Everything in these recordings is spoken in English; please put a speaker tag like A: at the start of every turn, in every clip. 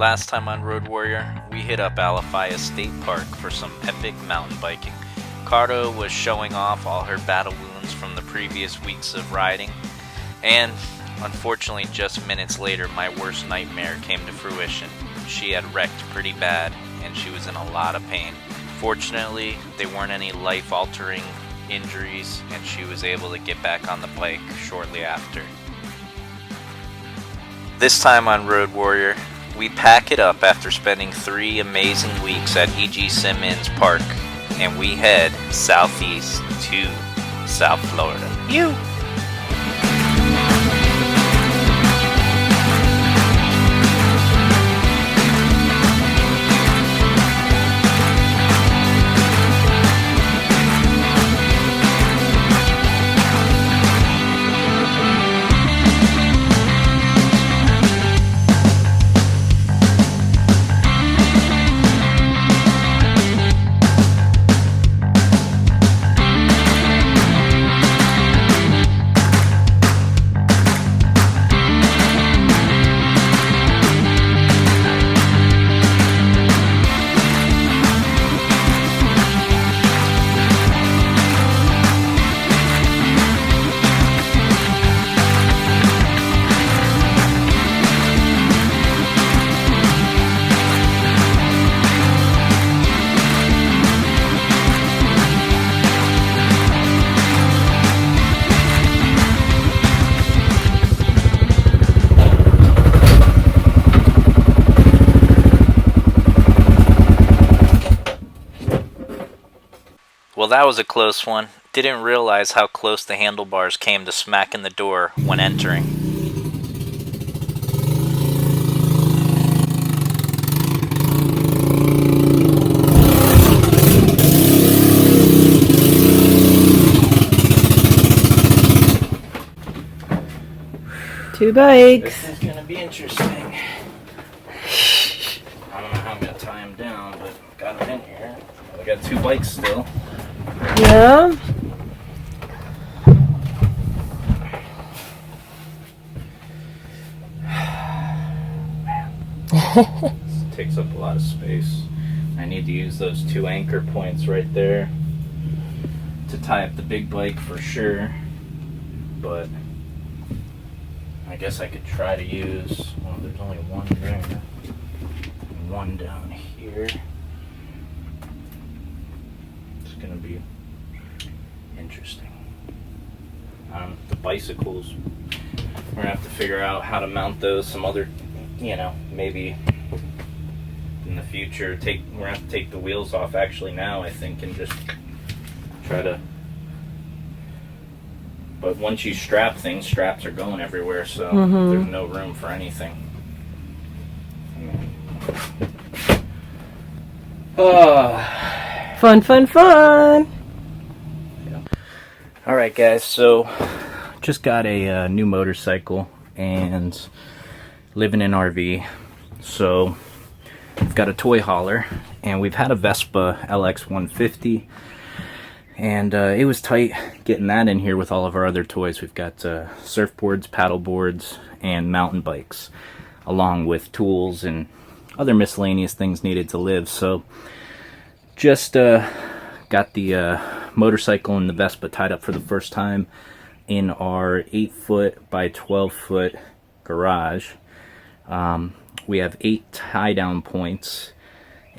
A: Last time on Road Warrior, we hit up Alafaya State Park for some epic mountain biking. Cardo was showing off all her battle wounds from the previous weeks of riding, and unfortunately just minutes later my worst nightmare came to fruition. She had wrecked pretty bad, and she was in a lot of pain. Fortunately, there weren't any life-altering injuries, and she was able to get back on the bike shortly after. This time on Road Warrior, we pack it up after spending 3 amazing weeks at E.G. Simmons Park, and we head southeast to South Florida. Well, that was a close one. Didn't realize how close the handlebars came to smacking the door when entering.
B: Two bikes.
A: This is gonna be interesting. I don't know how I'm gonna tie them down, but got them in here. We got 2 bikes still.
B: Yeah.
A: This takes up a lot of space. I need to use those 2 anchor points right there to tie up the big bike for sure. But I guess I could try to use, well, there's only one there and one down here. It's gonna be interesting. The bicycles, we're gonna have to figure out how to mount those. Some other, maybe in the future, we're gonna have to take the wheels off actually now, I think, and just try to. But once you strap things, straps are going everywhere, so there's no room for anything.
B: Fun.
A: Alright guys, so just got a new motorcycle and living in RV. So we've got a toy hauler, and we've had a Vespa LX 150, and it was tight getting that in here with all of our other toys. We've got surfboards, paddleboards, and mountain bikes, along with tools and other miscellaneous things needed to live. So just got the motorcycle and the Vespa tied up for the first time in our 8-foot by 12-foot garage. We have 8 tie-down points,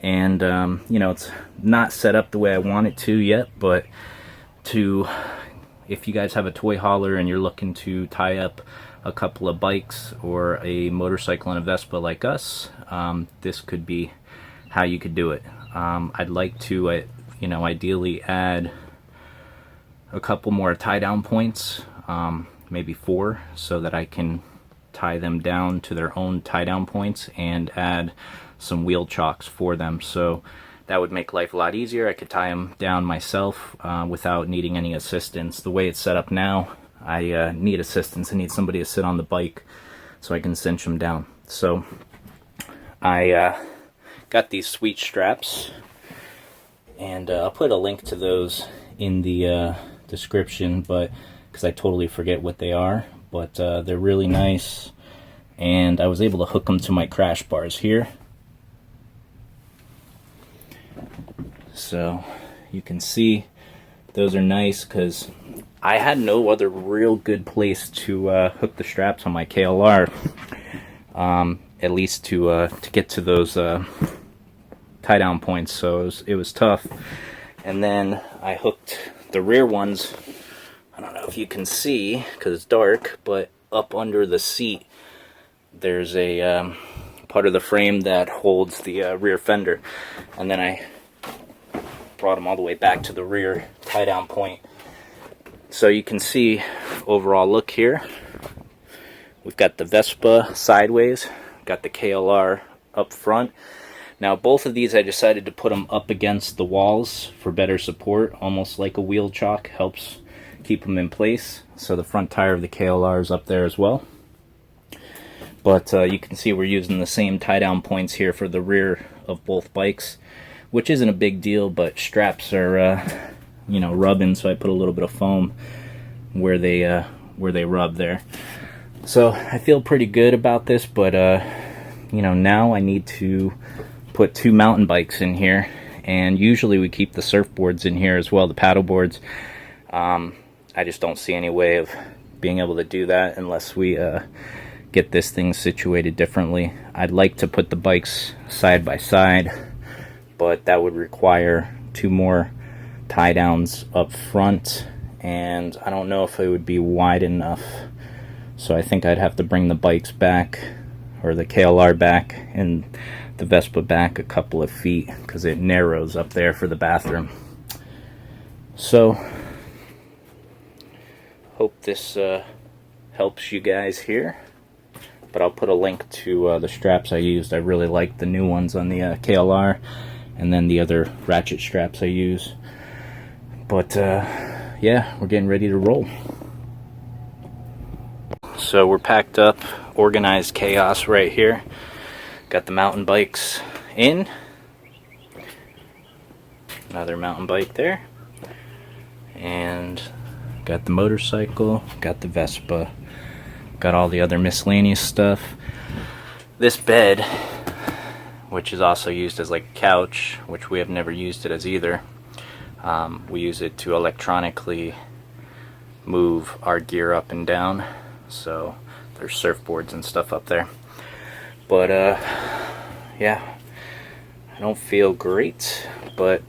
A: and it's not set up the way I want it to yet, but if you guys have a toy hauler and you're looking to tie up a couple of bikes or a motorcycle and a Vespa like us, this could be how you could do it. I'd like to ideally add a couple more tie-down points, maybe 4, so that I can tie them down to their own tie-down points and add some wheel chocks for them. So that would make life a lot easier. I could tie them down myself without needing any assistance. The way it's set up now, I need assistance. I need somebody to sit on the bike so I can cinch them down. So I got these sweet straps, and I'll put a link to those in the description, but because I totally forget what they are, but they're really nice, and I was able to hook them to my crash bars here. So you can see those are nice because I had no other real good place to hook the straps on my KLR, at least to get to those tie down points, so it was tough. And then I hooked the rear ones, I don't know if you can see because it's dark, but up under the seat there's a part of the frame that holds the rear fender, and then I brought them all the way back to the rear tie down point. So you can see overall look here. We've got the Vespa sideways, got the KLR up front. Now both of these I decided to put them up against the walls for better support, almost like a wheel chock, helps keep them in place. So the front tire of the KLR is up there as well. But you can see we're using the same tie down points here for the rear of both bikes, which isn't a big deal, but straps are rubbing, so I put a little bit of foam where they rub there. So I feel pretty good about this, but now I need to put 2 mountain bikes in here, and usually we keep the surfboards in here as well, the paddleboards. I just don't see any way of being able to do that unless we get this thing situated differently. I'd like to put the bikes side by side, but that would require 2 more tie downs up front, and I don't know if it would be wide enough. So I think I'd have to bring the bikes back, or the KLR back and the Vespa back a couple of feet because it narrows up there for the bathroom. So hope this helps you guys here, but I'll put a link to the straps I used. I really like the new ones on the KLR, and then the other ratchet straps I use. But yeah, we're getting ready to roll. So we're packed up, organized chaos right here. Got the mountain bikes in. Another mountain bike there. And got the motorcycle, got the Vespa, got all the other miscellaneous stuff. This bed, which is also used as like a couch, which we have never used it as either. We use it to electronically move our gear up and down. So there's surfboards and stuff up there. But yeah, I don't feel great, but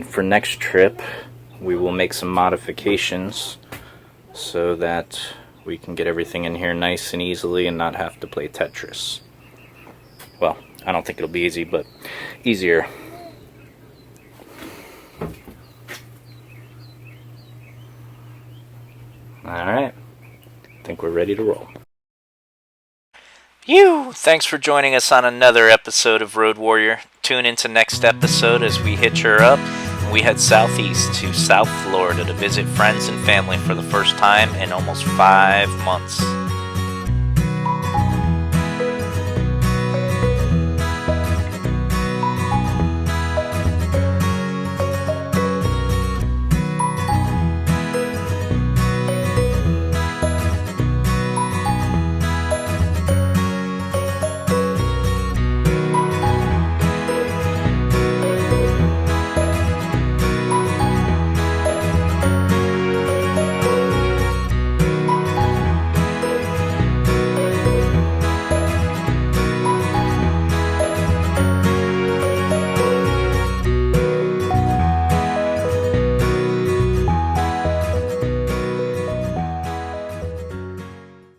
A: for next trip we will make some modifications so that we can get everything in here nice and easily and not have to play Tetris. Well, I don't think it'll be easy, but easier. Alright, I think we're ready to roll. Thanks for joining us on another episode of Road Warrior. Tune into next episode as we hitch her up and we head southeast to South Florida to visit friends and family for the first time in almost 5 months.